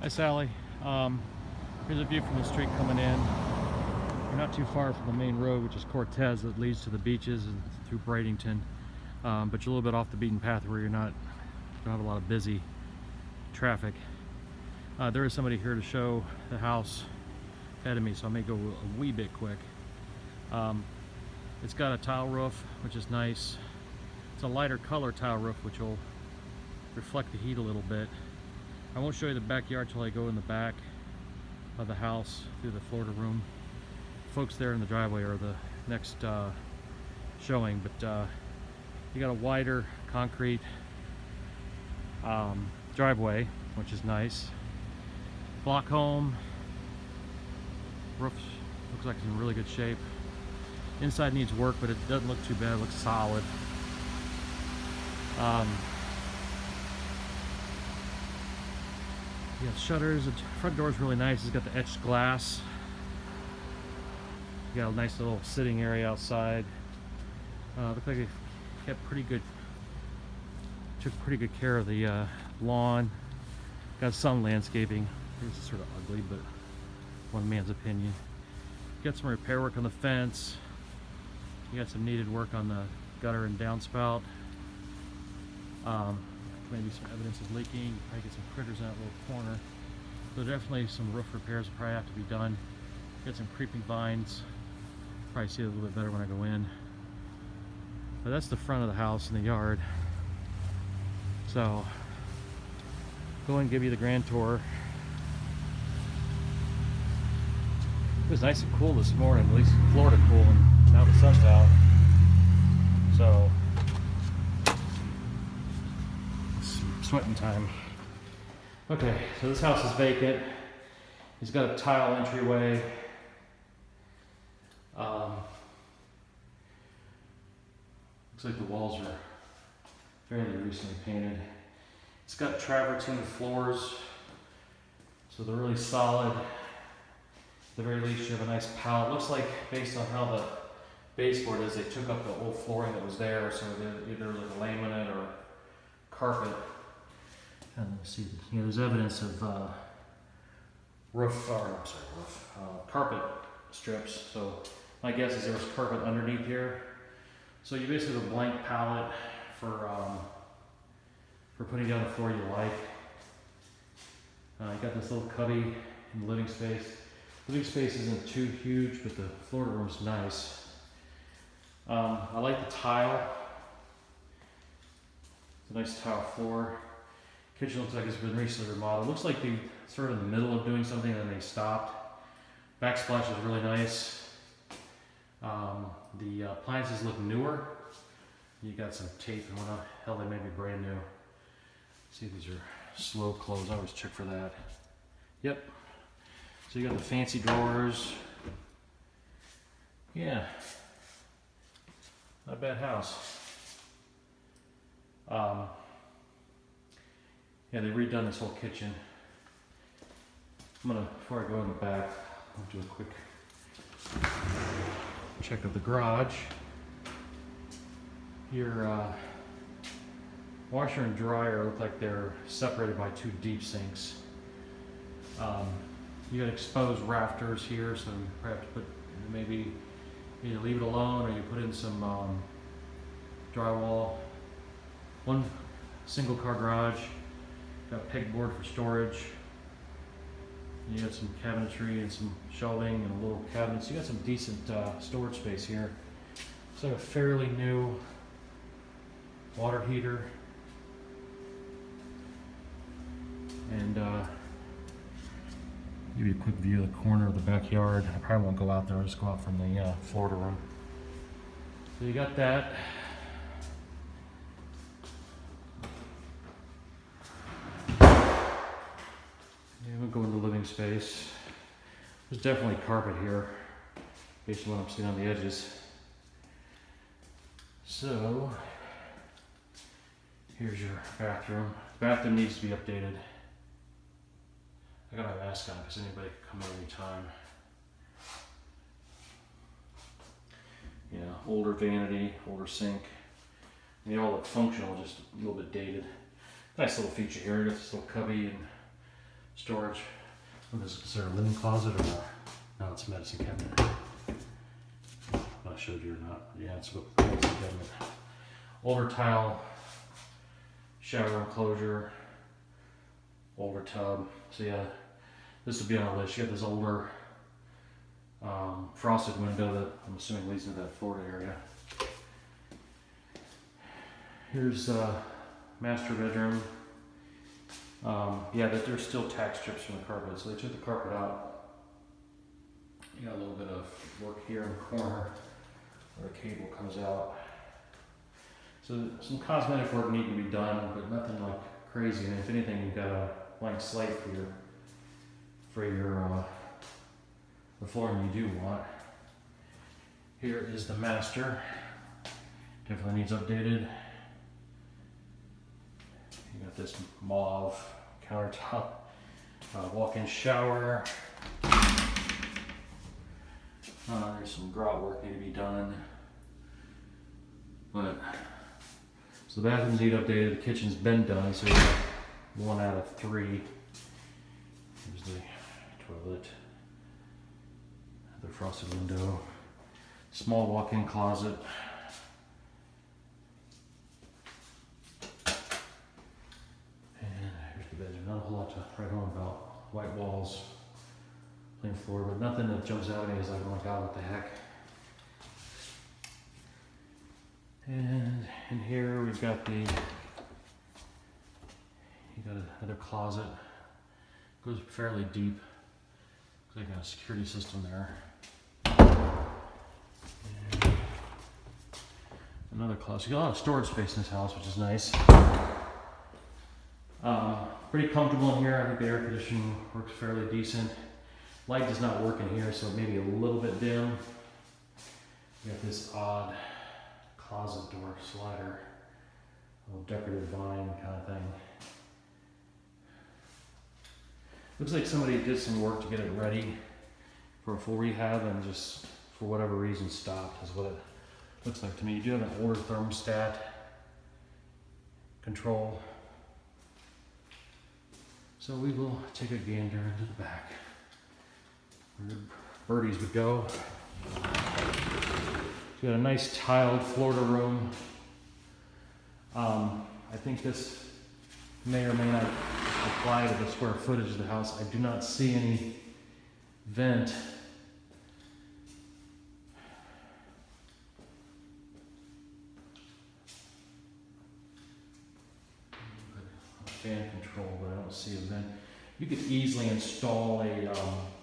Hi Sally. Here's a view from the street coming in. You're not too far from the main road, which is Cortez, that leads to the beaches and through Bradenton. But you're a little bit off the beaten path where you don't have a lot of busy traffic. There is somebody here to show the house ahead of me, so I may go a wee bit quick. It's got a tile roof, which is nice. It's a lighter color tile roof, which will reflect the heat a little bit. I won't show you the backyard till I go in the back of the house through the Florida room. Folks there in the driveway are the next showing, but you got a wider concrete driveway, which is nice. Block home. Roof looks like it's in really good shape. Inside needs work, but it doesn't look too bad. It looks solid. You got shutters. The front door is really nice. It's got the etched glass. You got a nice little sitting area outside. Looks like it took pretty good care of the lawn. Got some landscaping. It's sort of ugly, but one man's opinion. You got some repair work on the fence. You got some needed work on the gutter and downspout. Maybe some evidence is leaking. You probably get some critters in that little corner. So definitely some roof repairs will probably have to be done. Got some creeping vines. Probably see it a little bit better when I go in. But that's the front of the house and the yard. So go and give you the grand tour. It was nice and cool this morning, at least Florida cool, and now the sun's out. So it's sweating time. Okay, so this house is vacant. He's got a tile entryway. Looks like the walls are fairly recently painted. It's got travertine floors, so they're really solid. At the very least, you have a nice palette. Looks like, based on how the baseboard is, they took up the old flooring that was there, so either like laminate or carpet. And let's see, there's evidence of carpet strips. So my guess is there was carpet underneath here. So you basically have a blank palette for putting down the floor you like. You got this little cubby in the living space. Living space isn't too huge, but the Florida room's nice. I like the tile. It's a nice tile floor. Kitchen looks like it's been recently remodeled. Looks like they sort of in the middle of doing something and then they stopped. Backsplash is really nice. The appliances look newer. You got some tape and whatnot. Hell, they may be brand new. See, these are slow close. I always check for that. Yep. So you got the fancy drawers. Yeah. Not a bad house. Yeah, they've redone this whole kitchen. Before I go in the back, I'll do a quick check of the garage. Your washer and dryer look like they're separated by two deep sinks. You got exposed rafters here, so you probably have to put, maybe either leave it alone or you put in some drywall. One single car garage. Got pegboard for storage. You got some cabinetry and some shelving and a little cabinet. So you got some decent storage space here. It's like a fairly new water heater. And give you a quick view of the corner of the backyard. I probably won't go out there. I'll just go out from the Florida room. So you got that. We'll go into the living space. There's definitely carpet here, based on what I'm seeing on the edges. So, here's your bathroom. The bathroom needs to be updated. I got my mask on because anybody can come in anytime. Yeah, older vanity, older sink. They all look functional, just a little bit dated. Nice little feature here. Got this little cubby and storage. What is it considered a living closet or not? No, it's a medicine cabinet. I showed you or not. Yeah, it's a medicine cabinet. Older tile, shower enclosure, older tub. So yeah, this would be on our list. You got this older frosted window that I'm assuming leads into that Florida area. Here's master bedroom. Yeah, that there's still tack strips from the carpet, so they took the carpet out. You got a little bit of work here in the corner where the cable comes out. So some cosmetic work need to be done, but nothing like crazy. And if anything, you've got a blank slate for your the flooring you do want. Here is the master. Definitely needs updated. You got this mauve countertop, walk-in shower. There's some grout work need to be done. But so the bathrooms need updated. The kitchen's been done, so you got 1 out of 3. Here's the toilet, the frosted window, small walk-in closet. And here's the bedroom. Not a whole lot to write home about. White walls, plain floor, but nothing that jumps out at me as like, oh my god, what the heck. And in here we've got you got another closet. Goes fairly deep. Looks like a security system there. And another closet. You got a lot of storage space in this house, which is nice. Pretty comfortable in here. I think the air conditioning works fairly decent. Light does not work in here, so maybe a little bit dim. You got this odd closet door slider, a little decorative vine kind of thing. Looks like somebody did some work to get it ready for a full rehab and just for whatever reason stopped, is what it looks like to me. You do have an older thermostat control. So we will take a gander into the back where the birdies would go. You got a nice tiled Florida room. I think this may or may not apply to the square footage of the house. I do not see any vent. Fan control, but I don't see a vent. You could easily install a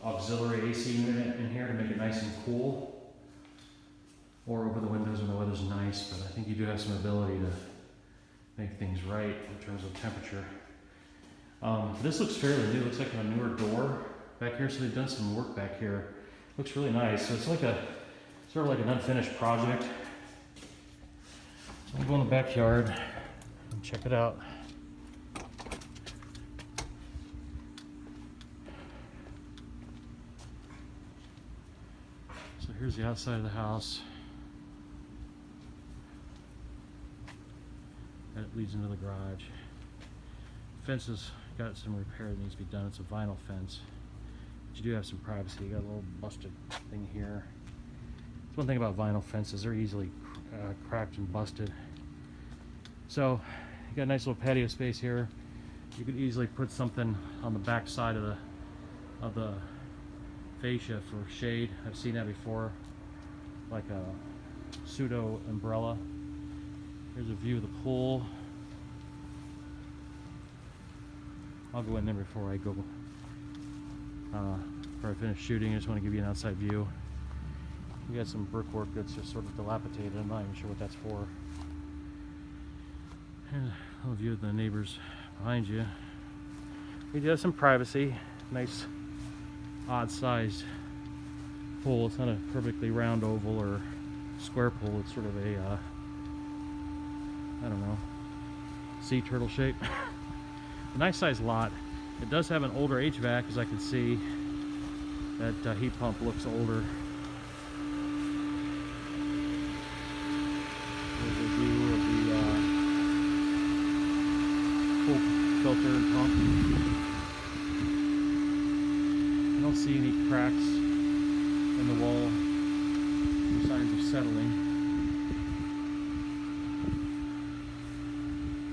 auxiliary AC unit in here to make it nice and cool, or over the windows when the weather's nice, but I think you do have some ability to make things right in terms of temperature. This looks fairly new. Looks like a newer door back here, so they've done some work back here. Looks really nice. So it's like a sort of like an unfinished project. So I'll go in the backyard and check it out. So here's the outside of the house. That leads into the garage. Fence has got some repair that needs to be done. It's a vinyl fence. But you do have some privacy. You got a little busted thing here. That's one thing about vinyl fences. They're easily cracked and busted. So you got a nice little patio space here. You could easily put something on the back side of the fascia for shade. I've seen that before, like a pseudo umbrella. Here's a view of the pool. I'll go in there before I go, before I finish shooting. I just want to give you an outside view. We got some brickwork that's just sort of dilapidated. I'm not even sure what that's for. And a little view of the neighbors behind you. We do have some privacy. Nice, odd-sized pool. It's not a perfectly round oval or square pool. It's sort of a, I don't know, sea turtle shape. A nice sized lot. It does have an older HVAC, as I can see. That heat pump looks older. There's a view of the pool filter and pump. settling.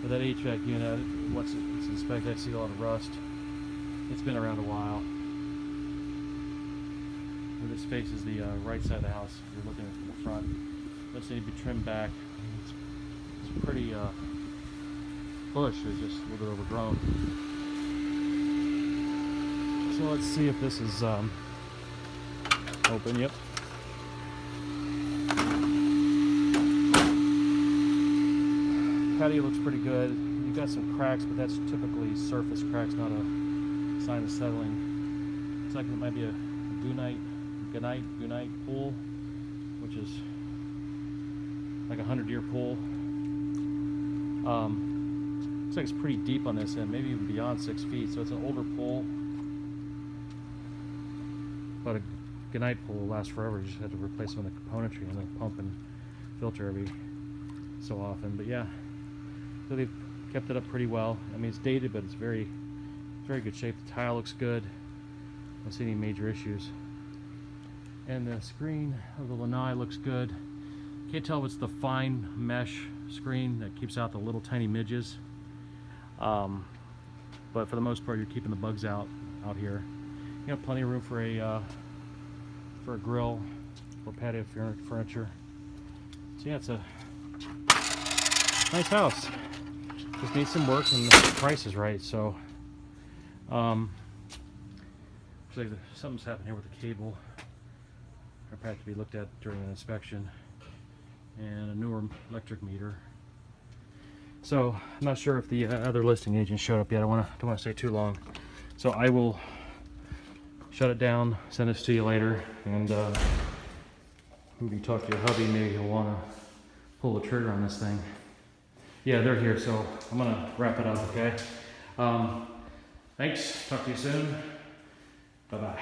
But that HVAC unit, once it's inspected, I see a lot of rust. It's been around a while. Where this faces the right side of the house, if you're looking at the front. This needs to be trimmed back. It's pretty bush is just a little bit overgrown. So let's see if this is open. Yep. Patio looks pretty good. You've got some cracks, but that's typically surface cracks, not a sign of settling. Looks like it might be a gunite pool, which is like a 100-year pool. Looks like it's pretty deep on this end, maybe even beyond 6 feet. So it's an older pool, but a gunite pool will last forever. You just have to replace some of the componentry and the pump and filter every so often. But yeah, so they've kept it up pretty well. I mean, it's dated, but it's very good shape. The tile looks good. I don't see any major issues. And the screen of the lanai looks good. Can't tell if it's the fine mesh screen that keeps out the little tiny midges. But for the most part, you're keeping the bugs out here. You have plenty of room for a grill or patio furniture. So yeah, it's a nice house. Just needs some work and the price is right. So looks like something's happened here with the cable. It'll have to be looked at during an inspection. And a newer electric meter. So I'm not sure if the other listing agent showed up yet. I don't want to stay too long. So I will shut it down, send this to you later, and maybe you talk to your hubby, maybe he'll want to pull the trigger on this thing. Yeah, they're here, so I'm gonna wrap it up, okay? Thanks, talk to you soon. Bye-bye.